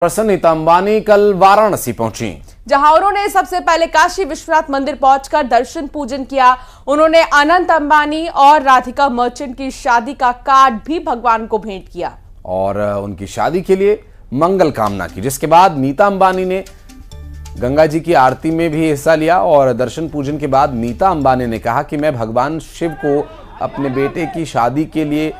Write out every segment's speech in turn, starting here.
Person Nita Ambani कल वाराणसी पहुंची, जहां उन्होंने सबसे पहले काशी विश्वनाथ मंदिर पहुंचकर दर्शन पूजन किया। उन्होंने अनंत अंबानी और राधिका मर्चेंट की शादी का कार्ड भी भगवान को भेंट किया और उनकी शादी के लिए मंगल कामना की। जिसके बाद नीता अंबानी ने गंगा जी की आरती में भी हिस्सा लिया और दर्शन पूजन के बाद नीता अंबानी ने कहा कि मैं भगवान शिव को अपने बेटे की शादी के लिए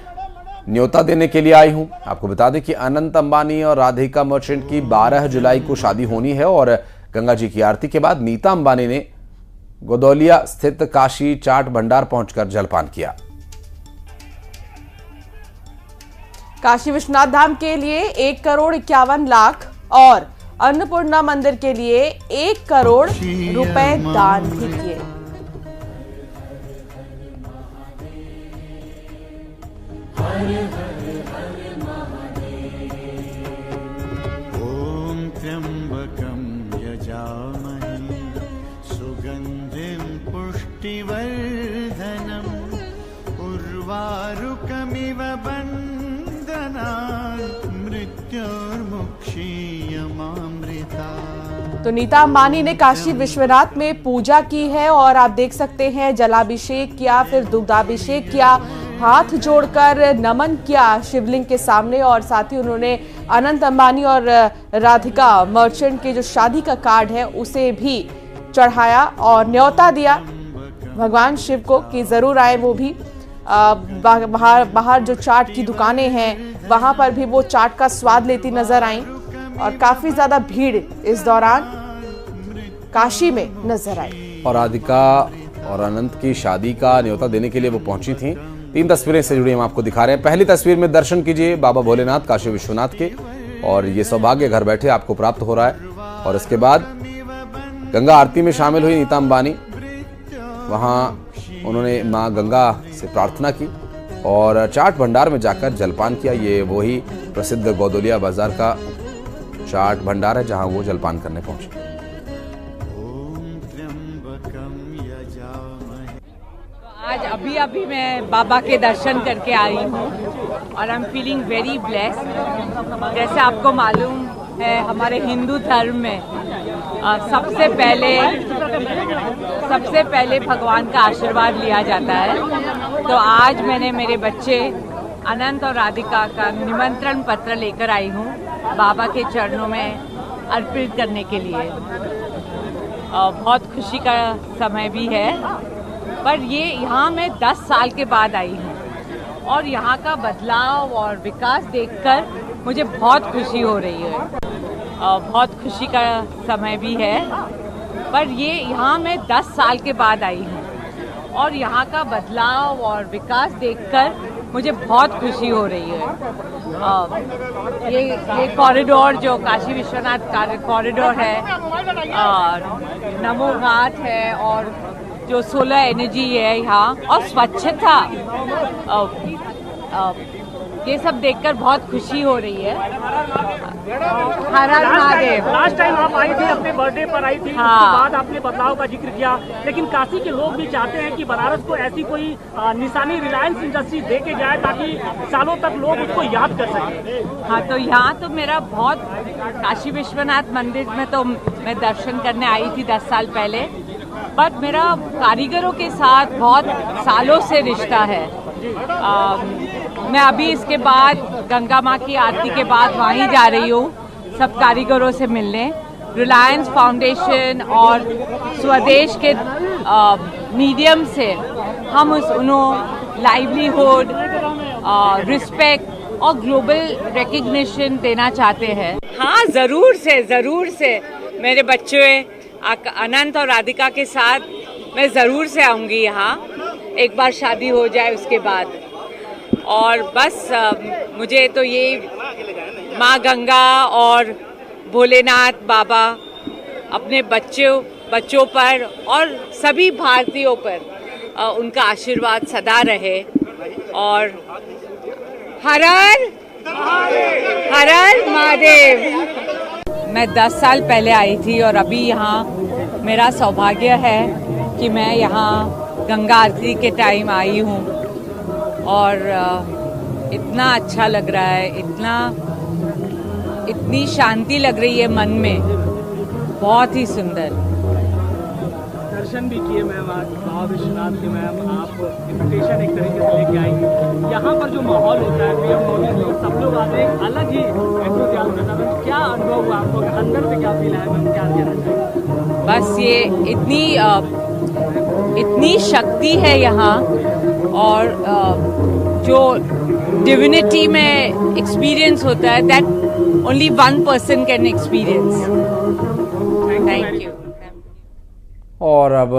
न्योता देने के लिए आई हूं। आपको बता दें कि अनंत अंबानी और राधिका मर्चेंट की 12 जुलाई को शादी होनी है और गंगा जी की आरती के बाद नीता अंबानी ने गोदौलिया स्थित काशी चाट भंडार पहुंचकर जलपान किया। काशी विश्वनाथ धाम के लिए 1,51,00,000 और अन्नपूर्णा मंदिर के लिए 1 करोड़ रुपए दान भी किए। ओम त्र्यंबकं यजामहे सुगंधिं पुष्टिवर्धनम् उर्वारुकमिव बन्धनात् मृत्योर्मुक्षीयमामृतात्। तो नीता अंबानी ने काशी विश्वनाथ में पूजा की है और आप देख सकते हैं जलाभिषेक किया, फिर दुग्धाभिषेक किया, हाथ जोड़कर नमन किया शिवलिंग के सामने और साथ ही उन्होंने अनंत अंबानी और राधिका मर्चेंट के जो शादी का कार्ड है उसे भी चढ़ाया और न्योता दिया भगवान शिव को कि जरूर आए। वो भी बाहर जो चाट की दुकानें हैं वहां पर भी वो चाट का स्वाद लेती नजर आई और काफी ज्यादा भीड़ इस दौरान काशी में नजर आई। और राधिका और अनंत की शादी का न्योता देने के लिए वो पहुंची थी। 3 तस्वीरें से जुड़ी हम आपको दिखा रहे हैं। पहली तस्वीर में दर्शन कीजिए बाबा भोलेनाथ काशी विश्वनाथ के और ये सौभाग्य घर बैठे आपको प्राप्त हो रहा है। और इसके बाद गंगा आरती में शामिल हुई नीता अंबानी। वहां उन्होंने मां गंगा से प्रार्थना की और चाट भंडार में जाकर जलपान किया। ये वही प्रसिद्ध गोदौलिया बाजार का चाट भंडार है जहां वो जलपान करने पहुंचे। आज अभी मैं बाबा के दर्शन करके आई हूँ और I am feeling very blessed. जैसे आपको मालूम है हमारे हिंदू धर्म में सबसे पहले भगवान का आशीर्वाद लिया जाता है। तो आज मैंने मेरे बच्चे अनंत और राधिका का निमंत्रण पत्र लेकर आई हूँ बाबा के चरणों में अर्पित करने के लिए। बहुत खुशी का समय भी है, पर ये यहाँ मैं 10 साल के बाद आई हूँ और यहाँ का बदलाव और विकास देखकर मुझे बहुत खुशी हो रही है। बहुत खुशी का समय भी है, पर ये यहाँ मैं 10 साल के बाद आई हूँ और यहाँ का बदलाव और विकास देखकर मुझे बहुत खुशी हो रही है। ये कॉरिडोर जो काशी विश्वनाथ कॉरिडोर है, नमो घाट है और जो सोलर एनर्जी है यहाँ और स्वच्छता, ये सब देखकर बहुत खुशी हो रही है। हर हर महादेव। लास्ट टाइम आप आई थी, अपने बर्थडे पर आई थी। हाँ। उसके बाद आपने बदलाव का जिक्र किया, लेकिन काशी के लोग भी चाहते हैं कि बनारस को ऐसी कोई निशानी रिलायंस इंडस्ट्री दे के जाए ताकि सालों तक लोग उसको याद कर सकें। हाँ, तो यहाँ तो मेरा बहुत काशी विश्वनाथ मंदिर में तो मैं दर्शन करने आई थी 10 साल पहले, बट मेरा कारीगरों के साथ बहुत सालों से रिश्ता है। मैं अभी इसके बाद गंगा माँ की आरती के बाद वहीं जा रही हूँ सब कारीगरों से मिलने। रिलायंस फाउंडेशन और स्वदेश के मीडियम से हम उन्हें लाइवलीहुड, रिस्पेक्ट और ग्लोबल रिकग्निशन देना चाहते हैं। हाँ, ज़रूर से मेरे बच्चे अनंत और राधिका के साथ मैं ज़रूर से आऊँगी यहाँ, एक बार शादी हो जाए उसके बाद। और बस मुझे तो ये माँ गंगा और भोलेनाथ बाबा अपने बच्चों पर और सभी भारतीयों पर उनका आशीर्वाद सदा रहे। और हर हर महादेव। मैं 10 साल पहले आई थी और अभी यहाँ मेरा सौभाग्य है कि मैं यहाँ गंगा आरती के टाइम आई हूँ और इतना अच्छा लग रहा है, इतनी शांति लग रही है मन में, बहुत ही सुंदर। दर्शन भी किए मैम आज बाबा विश्वनाथ के। मैम आप इन्विटेशन एक तरीके से लेके आई, यहाँ पर जो माहौल होता है पीएम मोदी जी सब लोग आते हैं, अलग ही एंथुसियाज्म रहता है। क्या अनुभव हुआ आपको, अंदर से क्या फील है मैम, क्या कहना चाहिए? बस ये इतनी शक्ति है यहाँ, और जो डिविनिटी में एक्सपीरियंस होता है, that only one person can experience. Thank you. और अब